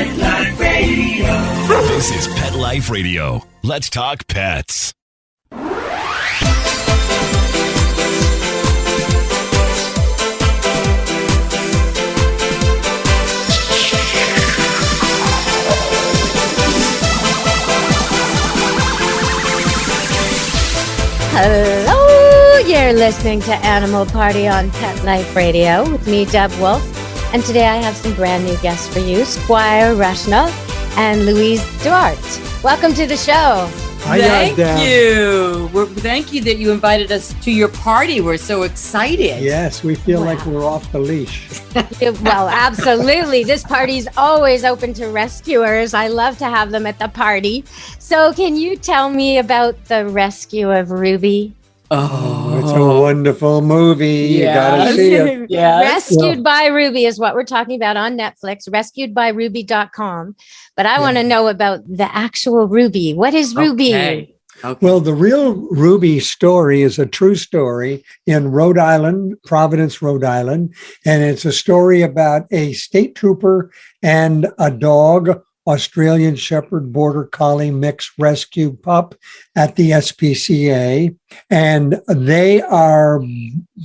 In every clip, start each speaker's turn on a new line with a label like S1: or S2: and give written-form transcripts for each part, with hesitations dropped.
S1: Pet Life Radio.
S2: This is Pet Life Radio. Let's talk pets.
S3: Hello, you're listening to Animal Party on Pet Life Radio with me, Deb Wolf. And today I have some brand new guests for you, SQuire and Louise Duarte. Welcome to the show.
S4: Thank you. Thank you that you invited us to your party. We're so excited.
S5: Yes, we feel like we're off the leash.
S3: Well, absolutely. This party's always open to rescuers. I love to have them at the party. So can you tell me about the rescue of Ruby?
S5: Oh, it's a wonderful movie. You gotta see it.
S3: Rescued by Ruby is what we're talking about on Netflix, rescuedbyruby.com. But I want to know about the actual Ruby. What is Ruby?
S4: Okay.
S5: Well, the real Ruby story is a true story in Rhode Island, Providence, Rhode Island. And it's a story about a state trooper and a dog, Australian Shepherd Border Collie mixed rescue pup at the SPCA, and they are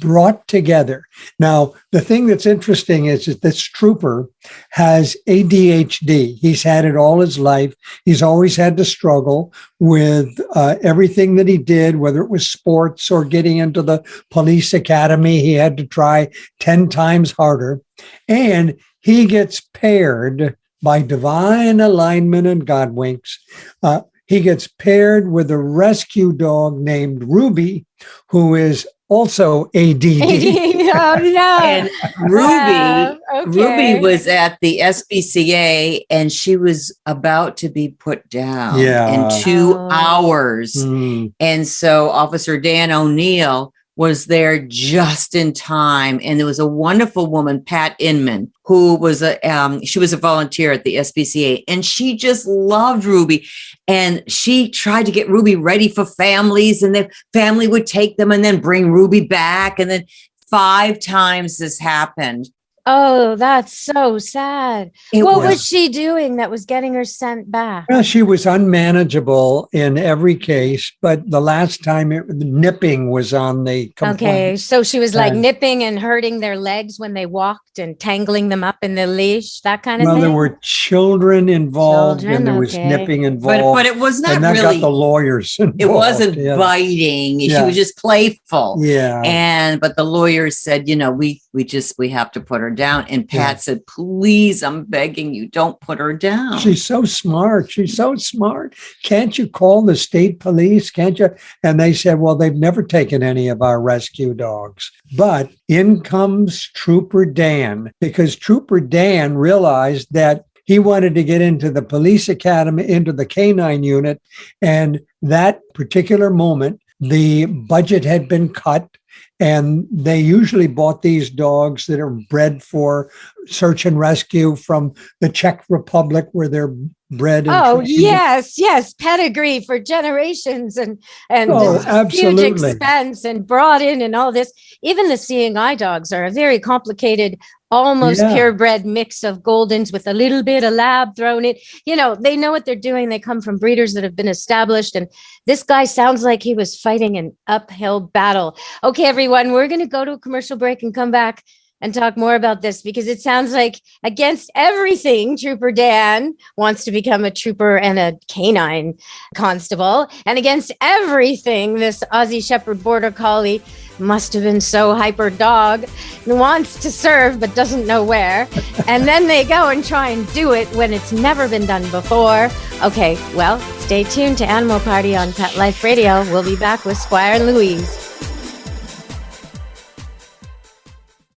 S5: brought together. Now, the thing that's interesting is that this trooper has ADHD. He's had it all his life. He's always had to struggle with everything that he did, whether it was sports or getting into the police academy. He had to try 10 times harder, and he gets paired by divine alignment and God winks. He gets paired with a rescue dog named Ruby, who is also ADD.
S3: Oh, no.
S4: And Ruby was at the SPCA and she was about to be put down in 2 hours. And so Officer Dan O'Neill was there just in time. And there was a wonderful woman, Pat Inman, who was she was a volunteer at the SPCA, and she just loved Ruby. And she tried to get Ruby ready for families, and the family would take them and then bring Ruby back. And then 5 times this happened.
S3: Oh, that's so sad. What was she doing that was getting her sent back?
S5: Well, she was unmanageable in every case, but the last time nipping was on the complaint.
S3: Okay, so she was like nipping and hurting their legs when they walked and tangling them up in the leash, that kind of thing?
S5: Well, there were children involved and there was nipping involved.
S4: But it was not
S5: and that
S4: really.
S5: got the lawyers involved.
S4: It wasn't biting. She was just playful.
S5: Yeah.
S4: But the lawyers said, we have to put her down. And Pat said, please, I'm begging you, don't put her down.
S5: She's so smart. Can't you call the state police? Can't you? And they said, well, they've never taken any of our rescue dogs. But in comes Trooper Dan, because Trooper Dan realized that he wanted to get into the police academy, into the canine unit. And that particular moment, the budget had been cut. And they usually bought these dogs that are bred for search and rescue from the Czech Republic, where they're bred.
S3: Yes. Pedigree for generations and huge expense and brought in and all this. Even the seeing eye dogs are a very complicated, almost purebred mix of Goldens with a little bit of lab thrown in. They know what they're doing. They come from breeders that have been established. And this guy sounds like he was fighting an uphill battle. Okay, everyone, we're going to go to a commercial break and come back and talk more about this, because it sounds like against everything, Trooper Dan wants to become a trooper and a canine constable. And against everything, this Aussie Shepherd Border Collie must have been so hyper dog, wants to serve but doesn't know where. And then they go and try and do it when it's never been done before. Okay, well, stay tuned to Animal Party on Pet Life Radio. We'll be back with SQuire and Louise.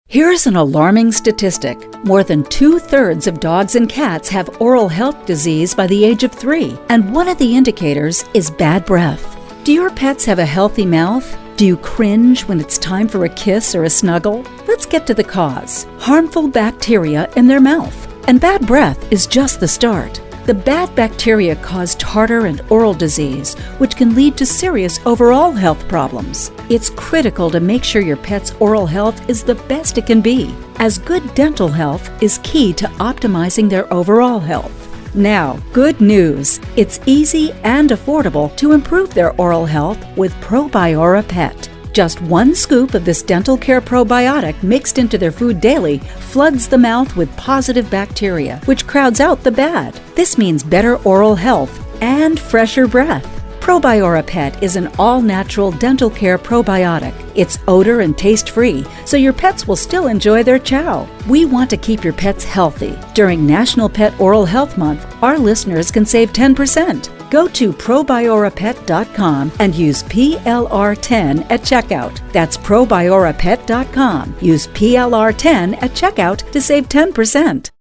S6: Here's an alarming statistic. More than 2/3 of dogs and cats have oral health disease by the age of 3, and one of the indicators is bad breath. Do your pets have a healthy mouth? Do you cringe when it's time for a kiss or a snuggle? Let's get to the cause. Harmful bacteria in their mouth. And bad breath is just the start. The bad bacteria cause tartar and oral disease, which can lead to serious overall health problems. It's critical to make sure your pet's oral health is the best it can be, as good dental health is key to optimizing their overall health. Now, good news! It's easy and affordable to improve their oral health with Probiora Pet. Just 1 scoop of this dental care probiotic mixed into their food daily floods the mouth with positive bacteria, which crowds out the bad. This means better oral health and fresher breath. Probiora Pet is an all-natural dental care probiotic. It's odor and taste-free, so your pets will still enjoy their chow. We want to keep your pets healthy. During National Pet Oral Health Month, our listeners can save 10%. Go to probiorapet.com and use PLR10 at checkout. That's probiorapet.com. Use PLR10 at checkout to save 10%.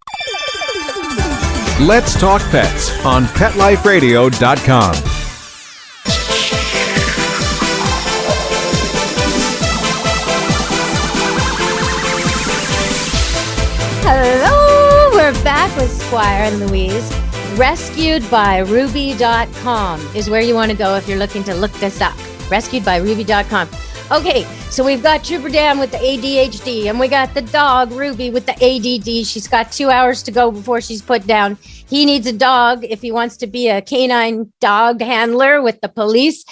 S1: Let's Talk Pets on PetLifeRadio.com.
S3: Hello, we're back with SQuire and Louise. Rescuedbyruby.com is where you want to go if you're looking to look this up. Rescuedbyruby.com. Okay, so we've got Trooper Dan with the ADHD, and we got the dog Ruby with the ADD. She's got 2 hours to go before she's put down. He needs a dog if he wants to be a canine dog handler with the police.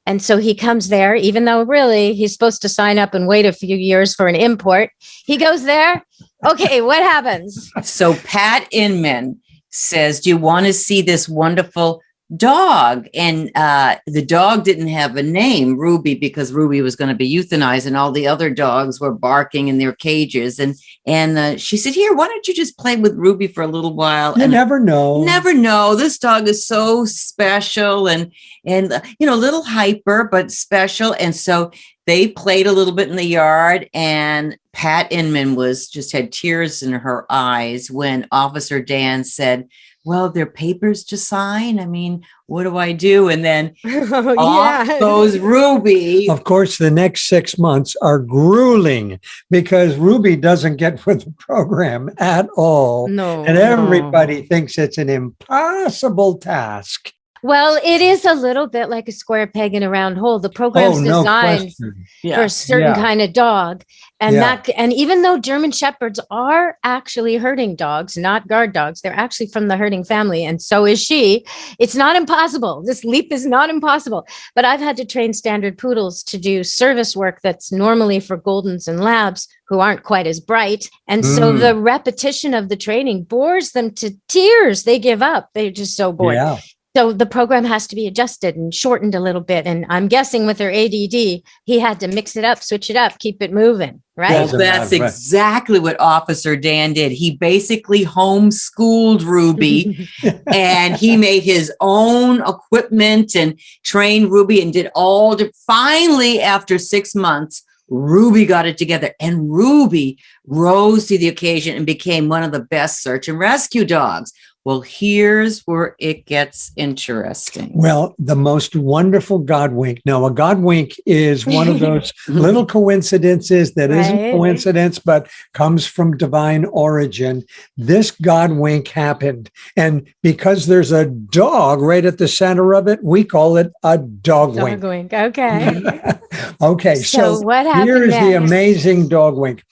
S3: And so he comes there, even though really he's supposed to sign up and wait a few years for an import. He goes there. Okay, what happens?
S4: So Pat Inman says, do you want to see this wonderful dog? And the dog didn't have a name, Ruby, because Ruby was going to be euthanized and all the other dogs were barking in their cages. And she said, here, why don't you just play with Ruby for a little while?
S5: You never know.
S4: Never know. This dog is so special and a little hyper, but special. And so they played a little bit in the yard, and Pat Inman had tears in her eyes when Officer Dan said, well, they're papers to sign. I mean, what do I do? And then off goes Ruby.
S5: Of course, the next 6 months are grueling because Ruby doesn't get with the program at all.
S3: No.
S5: And everybody thinks it's an impossible task.
S3: Well, it is a little bit like a square peg in a round hole. The program's designed for a certain kind of dog. And and even though German Shepherds are actually herding dogs, not guard dogs, they're actually from the herding family. And so is she. It's not impossible. This leap is not impossible. But I've had to train standard poodles to do service work that's normally for Goldens and Labs who aren't quite as bright. And so the repetition of the training bores them to tears. They give up. They're just so bored. Yeah. So the program has to be adjusted and shortened a little bit. And I'm guessing with her ADD, he had to mix it up, switch it up, keep it moving, right?
S4: Well, that's exactly what Officer Dan did. He basically homeschooled Ruby and he made his own equipment and trained Ruby and did finally, after 6 months, Ruby got it together, and Ruby rose to the occasion and became one of the best search and rescue dogs. Well, here's where it gets interesting.
S5: Well, the most wonderful God wink. Now, a God wink is one of those little coincidences that isn't coincidence, but comes from divine origin. This God wink happened. And because there's a dog right at the center of it, we call it a dog wink.
S3: Dog wink. Okay.
S5: Okay. So
S3: what happened
S5: here's
S3: next?
S5: the amazing dog wink.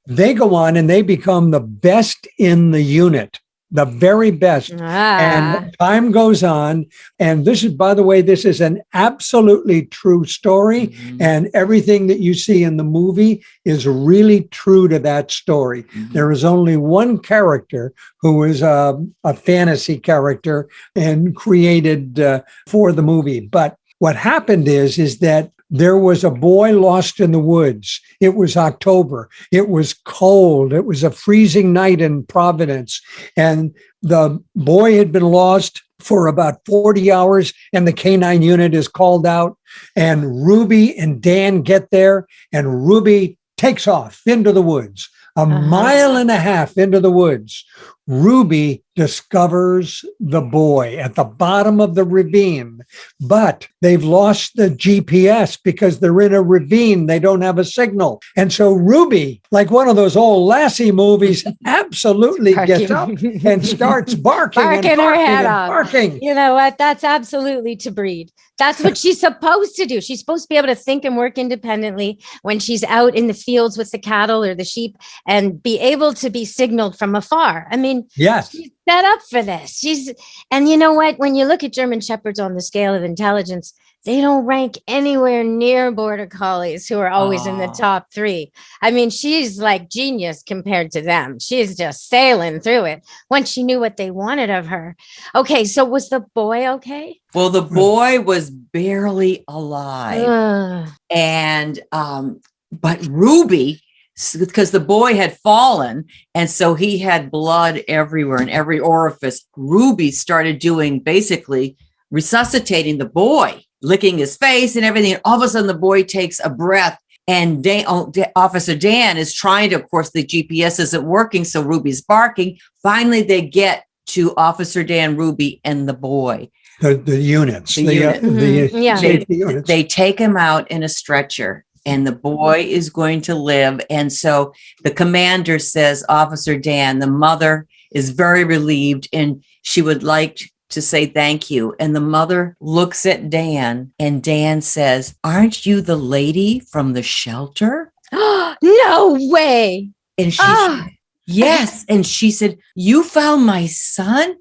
S5: They go on and they become the best in the unit. The very best. And time goes on. And this is, by the way, this is an absolutely true story. Mm-hmm. And everything that you see in the movie is really true to that story. Mm-hmm. There is only one character who is a fantasy character and created for the movie. But what happened is that there was a boy lost in the woods. It was October. It was cold. It was a freezing night in Providence. And the boy had been lost for about 40 hours, and the canine unit is called out. And Ruby and Dan get there, and Ruby takes off into the woods, a mile and a half into the woods. Ruby discovers the boy at the bottom of the ravine, but they've lost the GPS because they're in a ravine. They don't have a signal. And so Ruby, like one of those old Lassie movies, absolutely gets up and starts barking
S3: her head off.
S5: Barking.
S3: You know what? That's absolutely to breed. That's what she's supposed to do. She's supposed to be able to think and work independently when she's out in the fields with the cattle or the sheep and be able to be signaled from afar. I mean,
S5: yes.
S3: She's set up for this. And you know what? When you look at German Shepherds on the scale of intelligence, they don't rank anywhere near Border Collies, who are always in the top 3. I mean, she's like genius compared to them. She's just sailing through it once she knew what they wanted of her. Okay, so was the boy okay?
S4: Well, the boy was barely alive. And, but Ruby, because the boy had fallen, and so he had blood everywhere in every orifice, Ruby started doing basically resuscitating the boy, licking his face and everything. And all of a sudden the boy takes a breath, and Officer Dan is trying to, of course, the GPS isn't working. So Ruby's barking. Finally, they get to Officer Dan, Ruby, and the boy.
S5: The units. The safety units.
S4: They take him out in a stretcher, and the boy is going to live. And so the commander says, Officer Dan, the mother is very relieved, and she would like to say thank you. And the mother looks at Dan, and Dan says, aren't you the lady from the shelter?
S3: No way.
S4: And she said, yes. And she said, you found my son?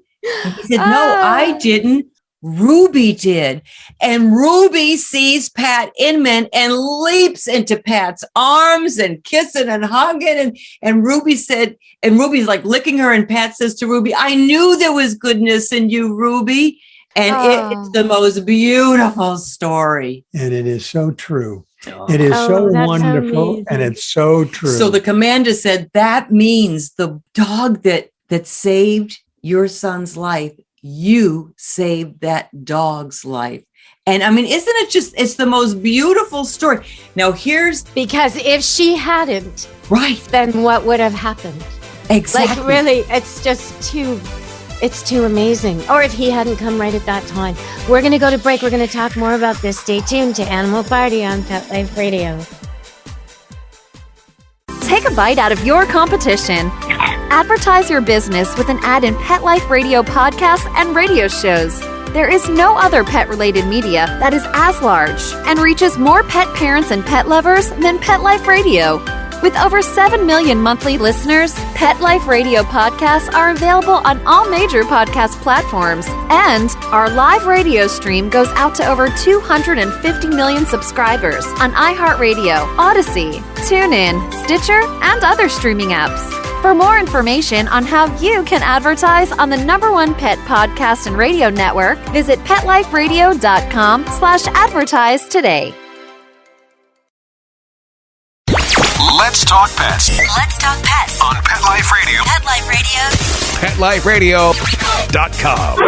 S4: And he said, no, I didn't. Ruby did. And Ruby sees Pat Inman and leaps into Pat's arms and kissing and hugging. And Ruby said, and Ruby's like licking her, and Pat says to Ruby, I knew there was goodness in you, Ruby. And it's the most beautiful story.
S5: And it is so true. It is so wonderful. Amazing. And it's so true.
S4: So the commander said, that means the dog that saved your son's life, you saved that dog's life. And I mean, isn't it just, it's the most beautiful story. Now
S3: because if she hadn't,
S4: right,
S3: then what would have happened?
S4: Exactly.
S3: Like really, it's too amazing. Or if he hadn't come right at that time. We're going to go to break. We're going to talk more about this. Stay tuned to Animal Party on Pet Life Radio.
S7: Take a bite out of your competition. Advertise your business with an ad in Pet Life Radio podcasts and radio shows. There is no other pet-related media that is as large and reaches more pet parents and pet lovers than Pet Life Radio. With over 7 million monthly listeners, Pet Life Radio podcasts are available on all major podcast platforms, and our live radio stream goes out to over 250 million subscribers on iHeartRadio, Odyssey, TuneIn, Stitcher, and other streaming apps. For more information on how you can advertise on the #1 pet podcast and radio network, visit PetLifeRadio.com/advertise today.
S2: Let's talk pets.
S8: Let's talk pets
S2: On Pet Life Radio.
S8: Pet Life Radio.
S2: PetLifeRadio.com.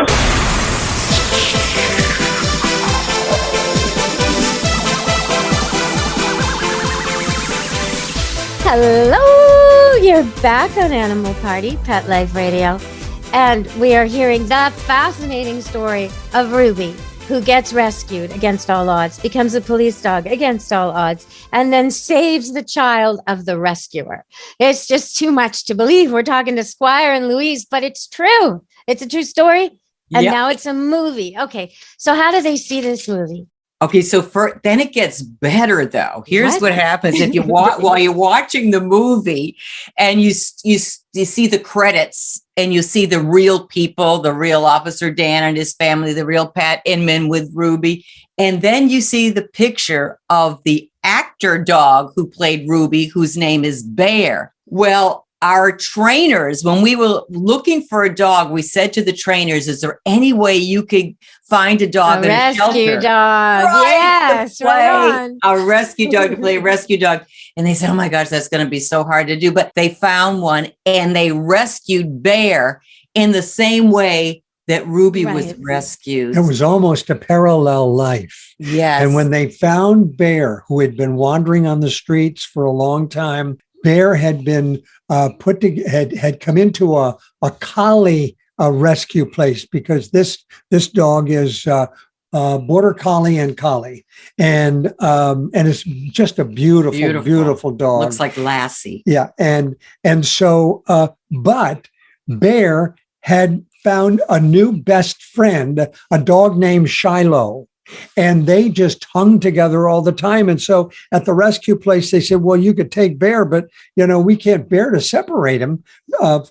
S3: Hello, you're back on Animal Party, Pet Life Radio. And we are hearing that fascinating story of Ruby, who gets rescued against all odds, becomes a police dog against all odds, and then saves the child of the rescuer. It's just too much to believe. We're talking to SQuire and Louise, but it's true. It's a true story. And now it's a movie. Okay, so how do they see this movie?
S4: Okay, so then it gets better though. Here's what happens if you while you're watching the movie, and you see the credits, and you see the real people, the real Officer Dan and his family, the real Pat Inman with Ruby, and then you see the picture of the actor dog who played Ruby, whose name is Bear. Well, our trainers, when we were looking for a dog, we said to the trainers, is there any way you could find a dog in a shelter?
S3: Rescue dog.
S4: Right,
S3: yes, right on.
S4: A rescue dog to play a rescue dog. And they said, oh my gosh, that's going to be so hard to do. But they found one, and they rescued Bear in the same way that Ruby was rescued.
S5: It was almost a parallel life.
S4: Yes.
S5: And when they found Bear, who had been wandering on the streets for a long time, Bear had been had come into a collie rescue place because this dog is border collie and collie, and it's just a beautiful dog.
S4: Looks like Lassie.
S5: Yeah, and so but Bear had found a new best friend, a dog named Shiloh. And they just hung together all the time. And so at the rescue place, they said, well, you could take Bear, but, we can't bear to separate him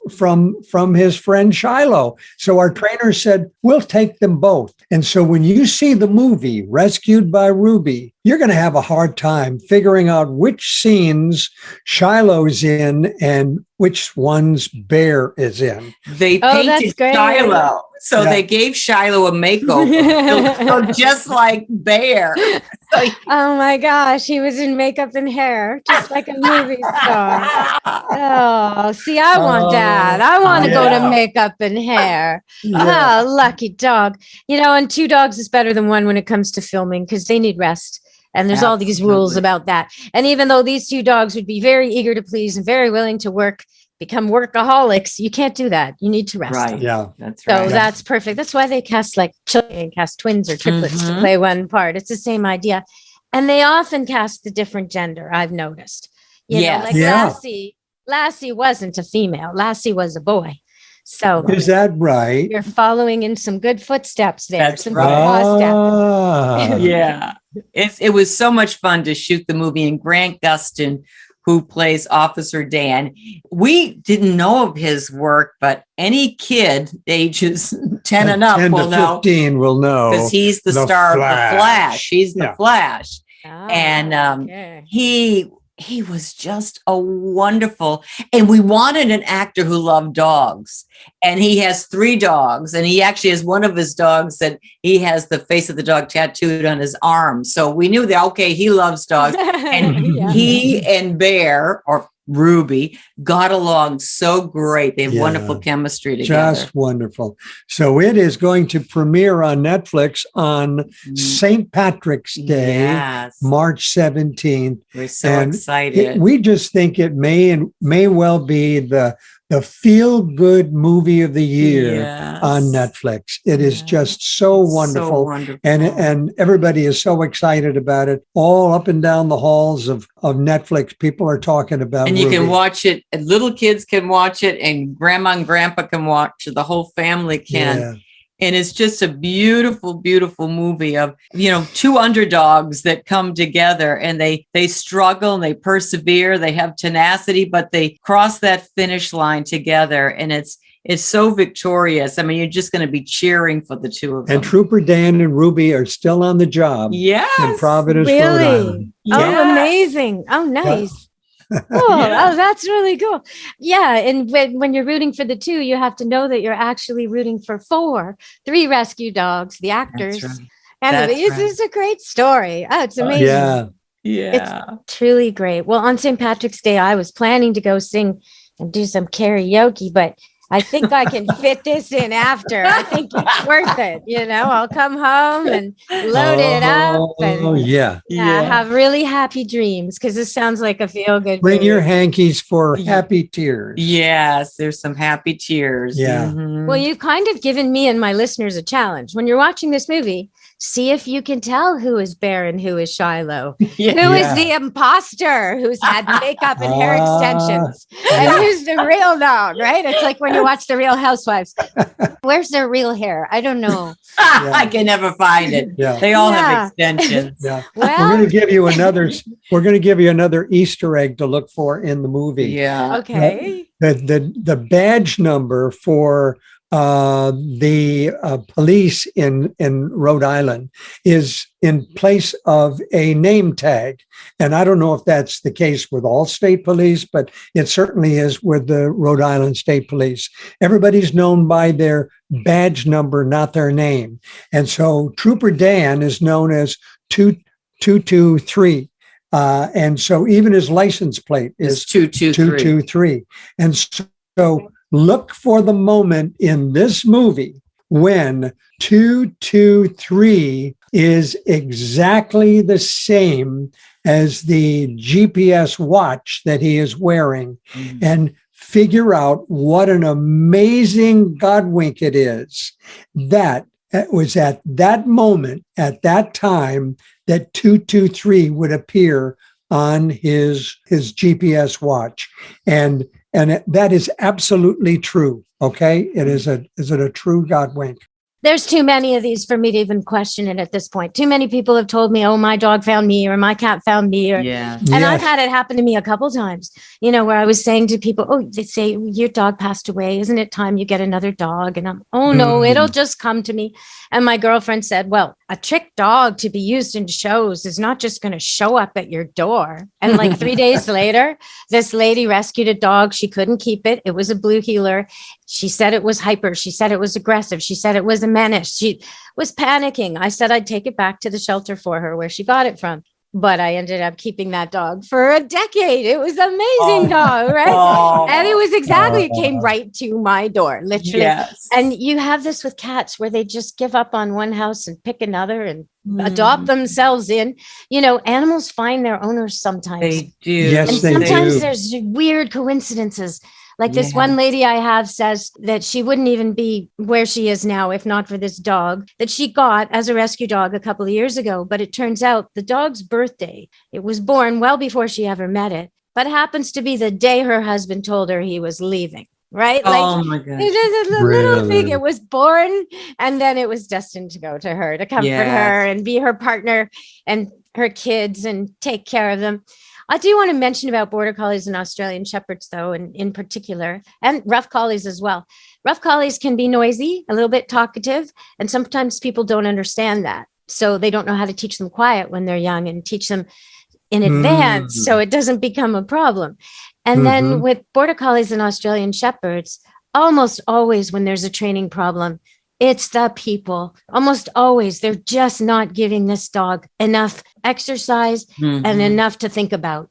S5: from his friend Shiloh. So our trainer said, we'll take them both. And so when you see the movie Rescued by Ruby, you're going to have a hard time figuring out which scenes Shiloh's in and which ones Bear is in.
S4: They painted Shiloh. So they gave Shiloh a makeover, just like Bear.
S3: Oh my gosh, he was in makeup and hair, just like a movie star. Oh, see, I want that. I want to go to makeup and hair. Yeah. Oh, lucky dog. And 2 dogs is better than 1 when it comes to filming because they need rest. And there's all these rules about that. And even though these 2 dogs would be very eager to please and very willing to become workaholics, you can't do that. You need to rest.
S4: Right.
S5: Yeah.
S4: That's right.
S3: So that's perfect. That's why they cast children and cast twins or triplets to play one part. It's the same idea. And they often cast the different gender, I've noticed. Lassie wasn't a female. Lassie was a boy. So
S5: is that right?
S3: You're following in some good footsteps there.
S4: That's right. Yeah. It was so much fun to shoot the movie, and Grant Gustin, who plays Officer Dan. We didn't know of his work, but any kid ages 10 and up
S5: 10
S4: will
S5: to
S4: know.
S5: 15 will know.
S4: Because he's the star of The Flash. He's the Flash.
S3: Oh,
S4: And he was just a wonderful, and we wanted an actor who loved dogs. And he has 3 dogs, and he actually has one of his dogs that he has the face of the dog tattooed on his arm. So we knew that, okay, he loves dogs. And he and Bear, or Ruby, got along so great. They have wonderful chemistry together.
S5: Just wonderful. So it is going to premiere on Netflix on St. Patrick's Day, March 17th.
S4: We're so excited.
S5: We just think it may well be the feel-good movie of the year on Netflix. It is just so wonderful. And everybody is so excited about it. All up and down the halls of Netflix, people are talking about it.
S4: And you can watch it, and little kids can watch it, and grandma and grandpa can watch it. The whole family can. Yeah. And it's just a beautiful, beautiful movie of, 2 underdogs that come together, and they struggle and they persevere. They have tenacity, but they cross that finish line together. And it's so victorious. I mean, you're just going to be cheering for the 2 of them.
S5: And Trooper Dan and Ruby are still on the job.
S4: Yes.
S5: In Providence, Rhode Island.
S3: Oh, amazing. Oh, nice.
S5: Yeah.
S3: Oh, that's really cool. Yeah. And when you're rooting for the 2, you have to know that you're actually rooting for 3 rescue dogs, the actors.
S4: That's right.
S3: And it's a great story. Oh, it's amazing.
S5: Yeah.
S3: It's truly great. Well, on St. Patrick's Day, I was planning to go sing and do some karaoke, but I think I can fit this in after. I think it's worth it. I'll come home and load it up and have really happy dreams, because this sounds like a feel-good
S5: Bring
S3: movie.
S5: your hankies for happy tears.
S4: Yes, there's some happy tears.
S5: Yeah.
S4: Mm-hmm.
S3: Well, you've kind of given me and my listeners a challenge. When you're watching this movie, see if you can tell who is Bear and who is Shiloh. Who is the imposter who's had makeup and hair extensions, and who's the real dog, right? It's like when you watch The Real Housewives. Where's their real hair? I don't know.
S4: I can never find it. Yeah. They all have extensions.
S5: Yeah. Well, we're going to give you another Easter egg to look for in the movie.
S4: Yeah.
S3: Okay.
S5: The badge number for the police in Rhode Island is in place of a name tag. And I don't know if that's the case with all state police, but it certainly is with the Rhode Island State Police. Everybody's known by their badge number, not their name. And so Trooper Dan is known as 223. And so even his license plate is 223. And so look for the moment in this movie when 223 is exactly the same as the GPS watch that he is wearing and figure out what an amazing Godwink it is that it was at that moment, at that time, that 223 would appear on his GPS watch. And that is absolutely true. Okay. Is it a true Godwink?
S3: There's too many of these for me to even question it at this point. Too many people have told me, oh, my dog found me or my cat found me. I've had it happen to me a couple times, where I was saying to people, oh, they say, your dog passed away. Isn't it time you get another dog? And I'm, oh, no, it'll just come to me. And my girlfriend said, well, a trick dog to be used in shows is not just going to show up at your door. And like 3 days later, this lady rescued a dog. She couldn't keep it. It was a blue heeler. She said it was hyper. She said it was aggressive. She said it was a menace. She was panicking. I said I'd take it back to the shelter for her where she got it from. But I ended up keeping that dog for a decade. It was an amazing dog, right? And it was it came right to my door, literally. Yes. And you have this with cats where they just give up on one house and pick another and adopt themselves in. Animals find their owners sometimes. They
S4: do.
S5: Yes,
S3: and
S5: they do.
S3: Sometimes there's weird coincidences. Like this one lady I have says that she wouldn't even be where she is now if not for this dog that she got as a rescue dog a couple of years ago. But it turns out the dog's birthday, it was born well before she ever met it, but happens to be the day her husband told her he was leaving. Right?
S4: Oh my God.
S3: It's a little thing. It was born and then it was destined to go to her, to comfort her and be her partner and her kids and take care of them. I do want to mention about Border Collies and Australian Shepherds, though, in particular, and Rough Collies as well. Rough Collies can be noisy, a little bit talkative, and sometimes people don't understand that. So they don't know how to teach them quiet when they're young and teach them in advance so it doesn't become a problem. And then with Border Collies and Australian Shepherds, almost always when there's a training problem, it's the people. Almost always, they're just not giving this dog enough exercise and enough to think about.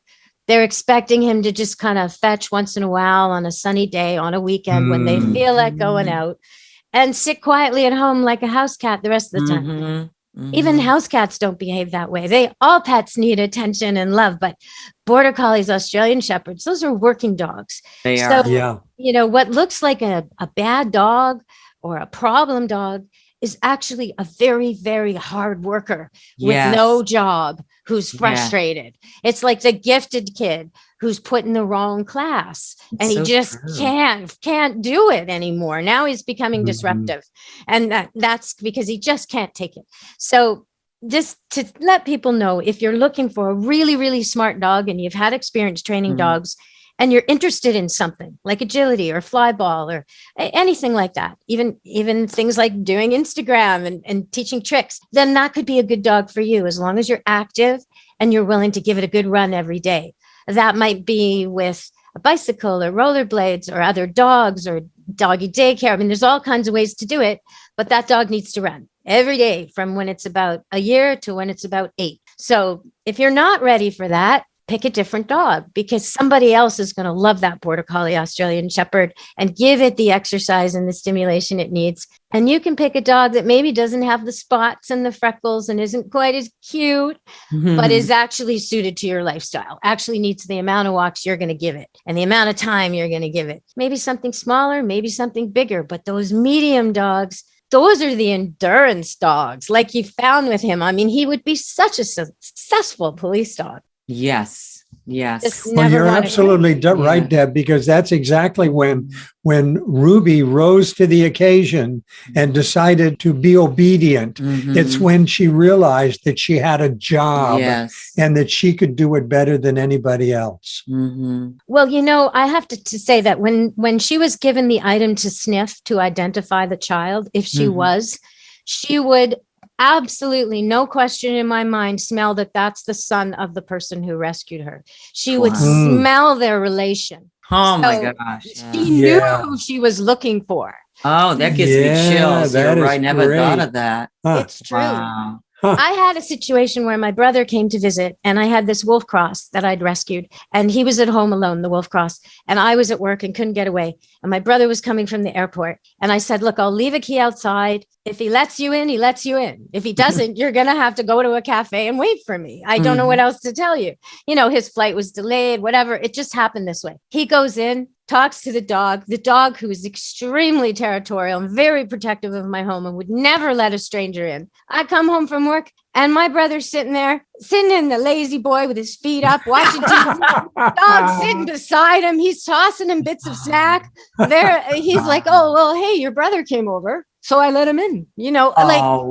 S3: They're expecting him to just kind of fetch once in a while on a sunny day, on a weekend when they feel like going out and sit quietly at home like a house cat the rest of the time. Even house cats don't behave that way. All pets need attention and love, but Border Collies, Australian Shepherds, those are working dogs.
S4: They are.
S3: What looks like a bad dog or a problem dog is actually a very, very hard worker with no job who's frustrated. It's like the gifted kid who's put in the wrong class and he just can't do it anymore. Now he's becoming disruptive. And that's because he just can't take it. So just to let people know, if you're looking for a really, really smart dog and you've had experience training dogs, and you're interested in something like agility or fly ball or anything like that, even things like doing Instagram and teaching tricks, then that could be a good dog for you as long as you're active and you're willing to give it a good run every day. That might be with a bicycle or rollerblades or other dogs or doggy daycare. I mean, there's all kinds of ways to do it, but that dog needs to run every day from when it's about a year to when it's about 8. So if you're not ready for that, pick a different dog because somebody else is going to love that Border Collie Australian Shepherd and give it the exercise and the stimulation it needs. And you can pick a dog that maybe doesn't have the spots and the freckles and isn't quite as cute, but is actually suited to your lifestyle, actually needs the amount of walks you're going to give it and the amount of time you're going to give it. Maybe something smaller, maybe something bigger, but those medium dogs, those are the endurance dogs like you found with him. I mean, he would be such a successful police dog.
S4: Yes.
S5: Well, you're absolutely right, Deb, because that's exactly when Ruby rose to the occasion and decided to be obedient. It's when she realized that she had a job and that she could do it better than anybody else.
S3: Well, I have to say that when she was given the item to sniff to identify the child, if she she would absolutely, no question in my mind, smell that that's the son of the person who rescued her. She would smell their relation.
S4: Oh my gosh.
S3: She knew who she was looking for.
S4: Oh, that gives me chills. You're right. Never thought of that.
S3: It's true. Wow. I had a situation where my brother came to visit and I had this wolf cross that I'd rescued, and he was at home alone, the wolf cross, and I was at work and couldn't get away. And my brother was coming from the airport. And I said, look, I'll leave a key outside. If he lets you in, he lets you in. If he doesn't, you're going to have to go to a cafe and wait for me. I don't know what else to tell you. You know, his flight was delayed, whatever. It just happened this way. He goes in, talks to the dog who is extremely territorial and very protective of my home and would never let a stranger in. I come home from work and my brother's sitting in the lazy boy with his feet up, watching TV. Dog sitting beside him. He's tossing him bits of snack. He's like, oh, well, hey, your brother came over. So I let him in, you know,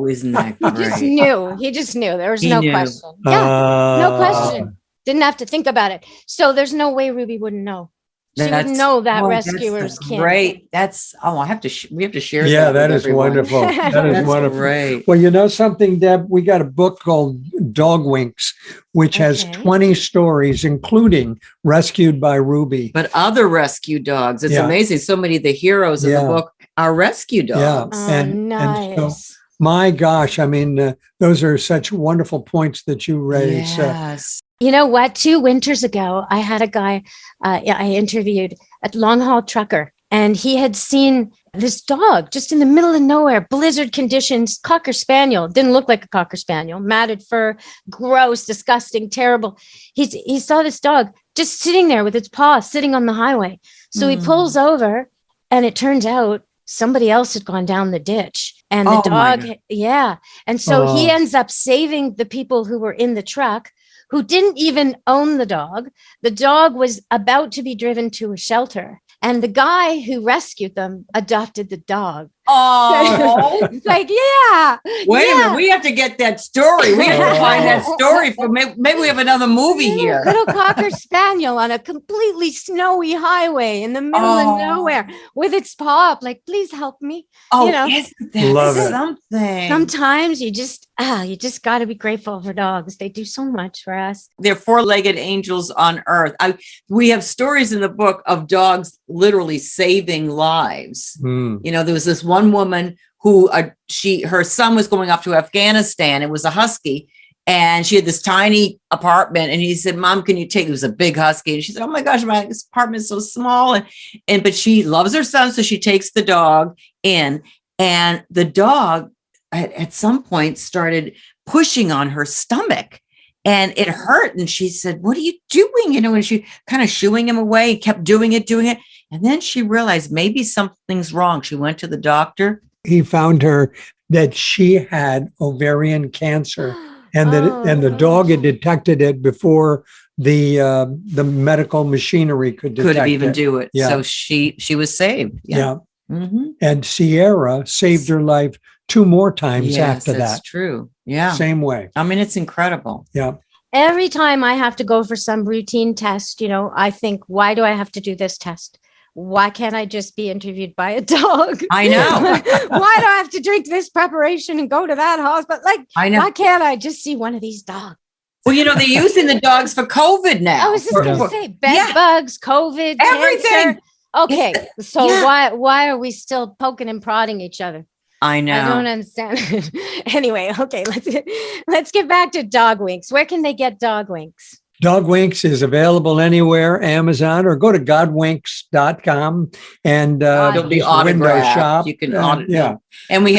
S4: isn't that great?
S3: He just knew. There was no question. Yeah, no question. Didn't have to think about it. So there's no way Ruby wouldn't know. She would know that rescuers can't.
S4: Great. That's, we have to share.
S5: Yeah, that is wonderful. That is wonderful.
S4: Great.
S5: Well, you know something, Deb? We got a book called Dog Winks, which has 20 stories, including rescued by Ruby.
S4: But other rescue dogs. It's amazing. So many of the heroes in the book are rescue dogs.
S5: Yeah.
S3: Nice.
S5: And so, my gosh, I mean, those are such wonderful points that you raise.
S4: Yes.
S3: You know what? 2 winters ago, I had a guy I interviewed at Long Haul Trucker, and he had seen this dog just in the middle of nowhere, blizzard conditions, Cocker Spaniel, didn't look like a Cocker Spaniel, matted fur, gross, disgusting, terrible. He saw this dog just sitting there with its paw sitting on the highway. So he pulls over, and it turns out somebody else had gone down the ditch. And the dog, And so he ends up saving the people who were in the truck, who didn't even own the dog. The dog was about to be driven to a shelter. And the guy who rescued them adopted the dog.
S4: Oh,
S3: it's like, yeah.
S4: Wait a minute. We have to get that story. We have to find that story for maybe we have another movie here.
S3: Little Cocker Spaniel on a completely snowy highway in the middle of nowhere with its paw up, like, please help me.
S4: Oh,
S3: you know?
S4: Isn't that something?
S3: Sometimes you just got to be grateful for dogs. They do so much for us.
S4: They're 4-legged angels on earth. We have stories in the book of dogs literally saving lives. You know, there was this one woman who her son was going off to Afghanistan. It was a husky, and she had this tiny apartment. And he said, "Mom, can you take?" It was a big husky, and she said, "Oh my gosh, my apartment is so small." But she loves her son, so she takes the dog in, and the dog at some point started pushing on her stomach. And it hurt. And she said, "What are you doing?" You know, and she kind of shooing him away, kept doing it. And then she realized maybe something's wrong. She went to the doctor.
S5: He found her that she had ovarian cancer, and the dog had detected it before the medical machinery could even
S4: do it. Yeah. So she was saved.
S5: Yeah. Mm-hmm. And Sierra saved her life 2 more times after that.
S4: That's true. Yeah.
S5: Same way.
S4: I mean, it's incredible.
S5: Yeah.
S3: Every time I have to go for some routine test, you know, I think, why do I have to do this test? Why can't I just be interviewed by a dog?
S4: I know.
S3: Why do I have to drink this preparation and go to that hospital? Like,
S4: I know.
S3: Why can't I just see one of these dogs?
S4: Well, you know, they're using the dogs for COVID now.
S3: I was just going to say, bed bugs, COVID,
S4: everything.
S3: Cancer. Okay, so why are we still poking and prodding each other?
S4: I know.
S3: I don't understand. Anyway, okay, let's get back to Dog Winks. Where can they get Dog Winks?
S5: Dog Winks is available anywhere, Amazon, or go to godwinks.com and
S4: it'll be autographed.
S5: Shop.
S4: You can and we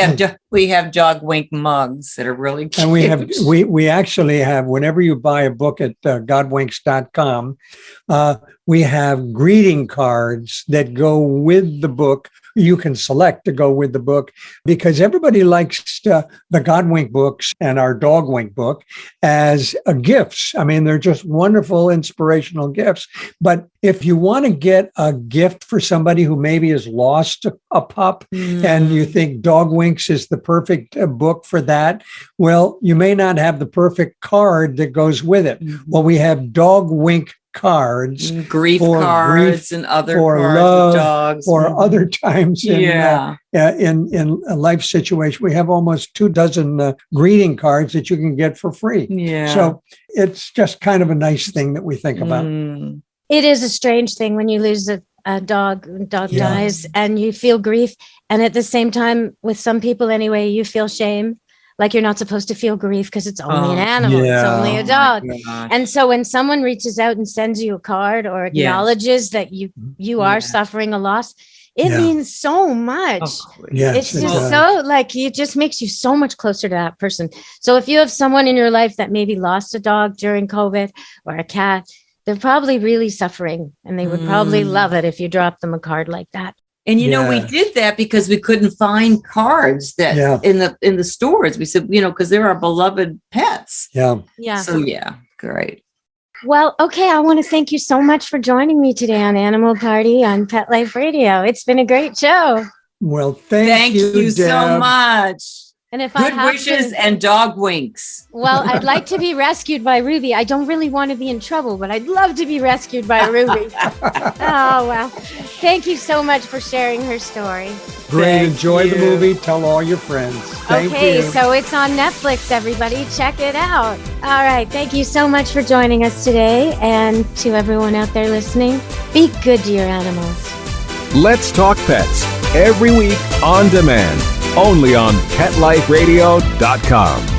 S4: have Dog Wink mugs that are really cute.
S5: And we actually have, whenever you buy a book at godwinks.com, we have greeting cards that go with the book. You can select to go with the book, because everybody likes the Godwink books and our Dog Wink book as gifts. I mean, they're just wonderful, inspirational gifts. But if you want to get a gift for somebody who maybe has lost a pup and you think Dog Winks is the perfect book for that, well, you may not have the perfect card that goes with it. Well, we have Dog Wink cards,
S4: grief cards, and other
S5: for
S4: cards
S5: love,
S4: of dogs,
S5: or other times in a life situation. We have almost 24 greeting cards that you can get for free.
S4: Yeah.
S5: So it's just kind of a nice thing that we think about.
S3: It is a strange thing when you lose a dog dies and you feel grief. And at the same time, with some people anyway, you feel shame. like you're not supposed to feel grief because it's only an animal. It's only a dog. And so when someone reaches out and sends you a card or acknowledges that you are suffering a loss, it means so much. It's just so like, it just makes you so much closer to that person. So if you have someone in your life that maybe lost a dog during COVID or a cat, they're probably really suffering, and they would probably love it if you dropped them a card like that.
S4: And we did that because we couldn't find cards that in the stores. We said, because they're our beloved pets.
S5: Yeah.
S4: So great.
S3: Well, okay. I want to thank you so much for joining me today on Animal Party on Pet Life Radio. It's been a great show.
S5: Well, thank you
S4: so much.
S3: And if
S4: good wishes and dog winks.
S3: Well, I'd like to be rescued by Ruby. I don't really want to be in trouble, but I'd love to be rescued by Ruby. Oh, well. Thank you so much for sharing her story.
S5: Great. Enjoy the movie. Tell all your friends. Thank you.
S3: So it's on Netflix, everybody. Check it out. All right. Thank you so much for joining us today. And to everyone out there listening, be good to your animals.
S1: Let's Talk Pets, every week on demand, only on PetLifeRadio.com.